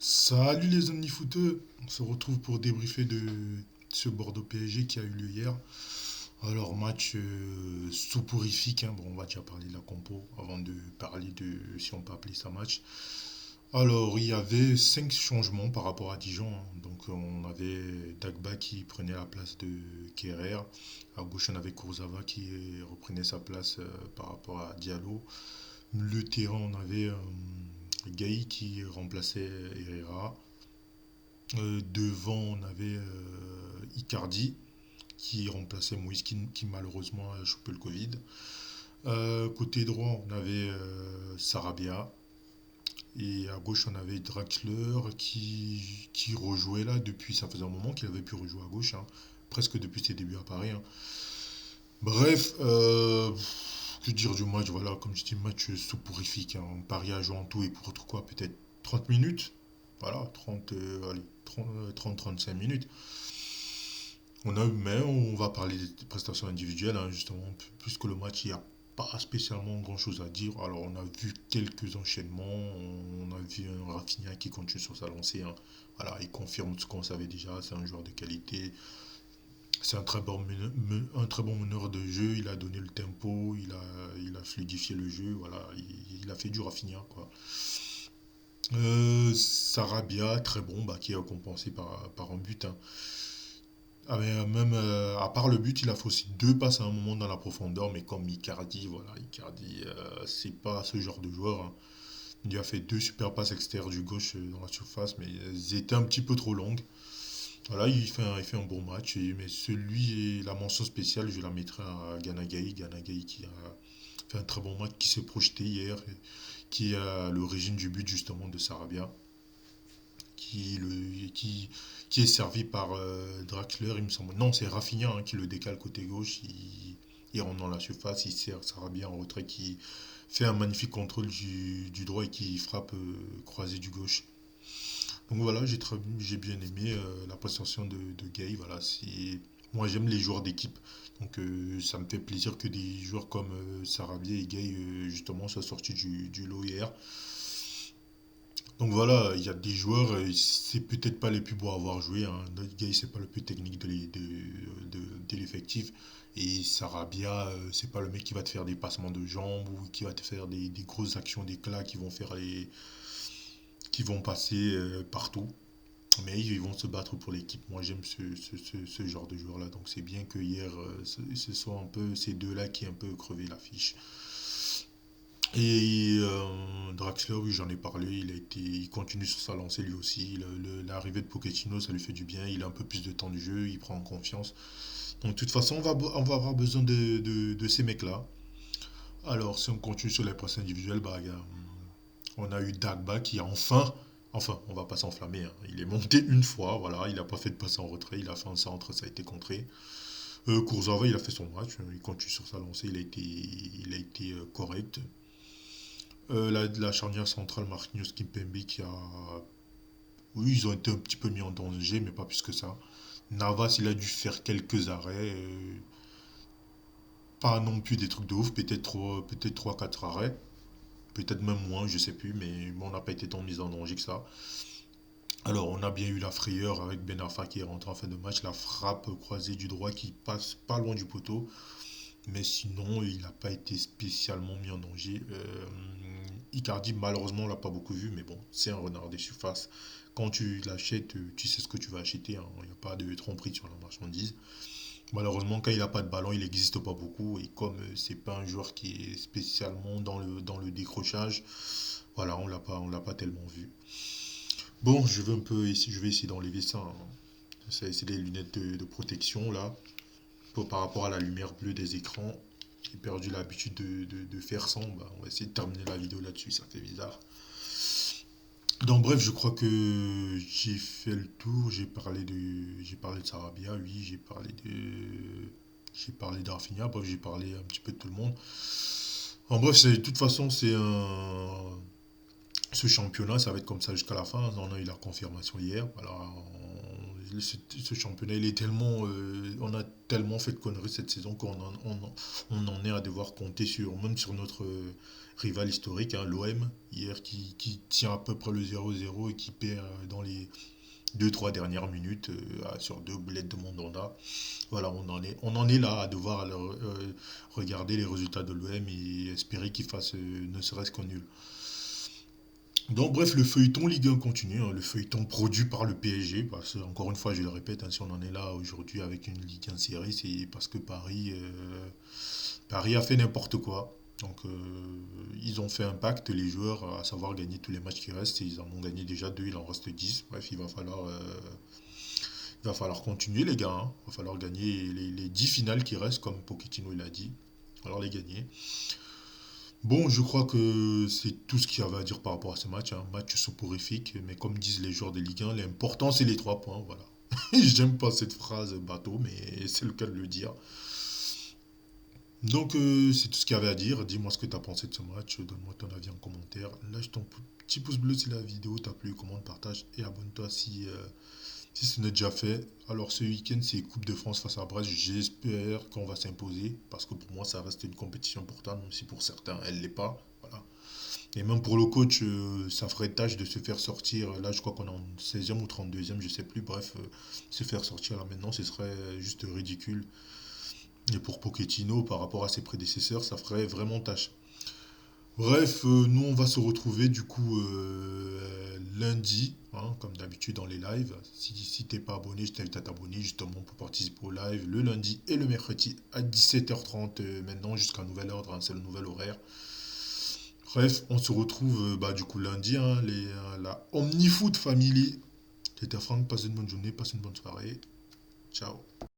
Salut les omnifooteux, on se retrouve pour débriefer de ce Bordeaux PSG qui a eu lieu hier. Alors match soporifique, hein. Bon, on va déjà parler de la compo avant de parler de si on peut appeler ça match. Alors il y avait 5 changements par rapport à Dijon, hein. Donc on avait Dagba qui prenait la place de Kerrer. À gauche on avait Kurzawa qui reprenait sa place par rapport à Diallo. Le terrain on avait Gaï qui remplaçait Herrera. Devant, on avait Icardi qui remplaçait Moïse qui malheureusement a chopé le Covid. Côté droit, on avait Sarabia. Et à gauche, on avait Draxler qui rejouait là depuis. Ça faisait un moment qu'il avait pu rejouer à gauche, hein. Presque depuis ses débuts à Paris, hein. Bref, que dire du match. Voilà, comme je dis, match soporifique, hein. Paris a joué en tout et pour tout quoi, peut-être 30 minutes. Voilà, 30, allez, 30-35 minutes. Mais on va parler des prestations individuelles, hein, justement, puisque le match, il n'y a pas spécialement grand-chose à dire. Alors, on a vu quelques enchaînements, on a vu un Rafinha qui continue sur sa lancée, hein. Voilà, il confirme ce qu'on savait déjà, c'est un joueur de qualité, c'est un très bon meneur de jeu, il a donné le tempo, il a fluidifié le jeu, voilà, il a fait du Rafinha, quoi. Sarabia, très bon, bah, qui est compensé par un but, hein. Ah, mais même à part le but, il a fait aussi deux passes à un moment dans la profondeur, mais comme Icardi, voilà, Icardi, c'est pas ce genre de joueur, hein. Il a fait deux super passes extérieures du gauche dans la surface, mais elles étaient un petit peu trop longues. Voilà, il fait un bon match, mais celui et la mention spéciale, je la mettrai à Ganagay. Ganagay qui a fait un très bon match, qui s'est projeté hier, et qui est à l'origine du but justement de Sarabia, qui, le, qui, qui est servi par Draxler, il me semble. Non, c'est Rafinha, hein, qui le décale côté gauche. Il rentre dans la surface, il sert Sarabia en retrait, qui fait un magnifique contrôle du droit et qui frappe croisé du gauche. Donc voilà, j'ai bien aimé la prestation de Gay. Voilà, moi j'aime les joueurs d'équipe. Donc ça me fait plaisir que des joueurs comme Sarabia et Gay justement soient sortis du lot hier. Donc voilà, il y a des joueurs, c'est peut-être pas les plus beaux à avoir joué, hein. Notre gars, c'est pas le plus technique de l'effectif. Et Sarabia, c'est pas le mec qui va te faire des passements de jambes ou qui va te faire des grosses actions d'éclat qui vont passer partout. Mais ils vont se battre pour l'équipe. Moi, j'aime ce genre de joueur-là. Donc c'est bien que hier, ce soit un peu ces deux-là qui aient un peu crevé l'affiche. Et Draxler, oui, j'en ai parlé, il continue sur sa lancée lui aussi. L'arrivée de Pochettino, ça lui fait du bien. Il a un peu plus de temps de jeu, il prend en confiance. Donc, de toute façon, on va avoir besoin de ces mecs-là. Alors, si on continue sur les postes individuels, bah, on a eu Dagba qui a enfin, on va pas s'enflammer, hein. Il est monté une fois, voilà, il n'a pas fait de passe en retrait, il a fait un centre, ça a été contré. Kurzawa, il a fait son match, il continue sur sa lancée, il a été correct. La charnière centrale Marquinhos Kimpembe qui a. Oui, ils ont été un petit peu mis en danger, mais pas plus que ça. Navas, il a dû faire quelques arrêts. Pas non plus des trucs de ouf, peut-être 3-4 arrêts. Peut-être même moins, je sais plus, mais bon, on n'a pas été tant mis en danger que ça. Alors, on a bien eu la frayeur avec Ben Arfa qui est rentré en fin de match, la frappe croisée du droit qui passe pas loin du poteau. Mais sinon, il n'a pas été spécialement mis en danger. Icardi, malheureusement, on l'a pas beaucoup vu, mais bon, c'est un renard des surfaces. Quand tu l'achètes, tu sais ce que tu vas acheter, hein. Il n'y a pas de tromperie sur la marchandise. Malheureusement, quand il n'a pas de ballon, il n'existe pas beaucoup. Et comme c'est pas un joueur qui est spécialement dans le décrochage, voilà, on l'a pas tellement vu. Bon, je vais essayer d'enlever ça, hein. C'est des lunettes de protection là, par rapport à la lumière bleue des écrans. J'ai perdu l'habitude de faire sans. Bah, on va essayer de terminer la vidéo là-dessus, ça fait bizarre. Donc bref, je crois que j'ai fait le tour. J'ai parlé de Sarabia, oui, j'ai parlé de Rafinha, bref, j'ai parlé un petit peu de tout le monde. En bref, de toute façon, ce championnat, ça va être comme ça jusqu'à la fin. On a eu la confirmation hier. Alors, ce championnat, il est tellement, on a tellement fait de conneries cette saison on en est à devoir compter même sur notre rival historique, hein, l'OM, hier, qui tient à peu près le 0-0 et qui perd dans les deux trois dernières minutes sur deux boulettes de Mandanda. Voilà, on en est là à devoir regarder les résultats de l'OM et espérer qu'il fasse ne serait-ce qu'un nul. Donc bref, le feuilleton Ligue 1 continue, hein, le feuilleton produit par le PSG, parce que encore une fois, je le répète, hein, si on en est là aujourd'hui avec une Ligue 1 série, c'est parce que Paris a fait n'importe quoi. Donc ils ont fait un pacte, les joueurs, à savoir gagner tous les matchs qui restent, et ils en ont gagné déjà deux, il en reste 10. Bref, il va falloir continuer les gars, hein. Il va falloir gagner les 10 finales qui restent, comme Pochettino il a dit. Alors les gagner. Bon, je crois que c'est tout ce qu'il y avait à dire par rapport à ce match. Un match soporifique, mais comme disent les joueurs de Ligue 1, l'important c'est les 3 points. Voilà. J'aime pas cette phrase bateau, mais c'est le cas de le dire. Donc, c'est tout ce qu'il y avait à dire. Dis-moi ce que tu as pensé de ce match. Donne-moi ton avis en commentaire. Lâche ton petit pouce bleu si la vidéo t'a plu, commente, partage et abonne-toi si ce n'est déjà fait. Alors, ce week-end, c'est Coupe de France face à Brest. J'espère qu'on va s'imposer parce que pour moi, ça reste une compétition importante, même si pour certains, elle ne l'est pas. Voilà. Et même pour le coach, ça ferait tâche de se faire sortir. Là, je crois qu'on est en 16e ou 32e, je sais plus. Bref, se faire sortir là maintenant, ce serait juste ridicule. Et pour Pochettino, par rapport à ses prédécesseurs, ça ferait vraiment tâche. Bref, nous on va se retrouver du coup lundi, hein, comme d'habitude dans les lives. Si t'es pas abonné, je t'invite à t'abonner justement pour participer au live le lundi et le mercredi à 17h30 maintenant jusqu'à nouvel ordre, hein, c'est le nouvel horaire. Bref, on se retrouve bah, du coup lundi, hein, la OmniFoot Family. C'était Franck, passe une bonne journée, passe une bonne soirée. Ciao.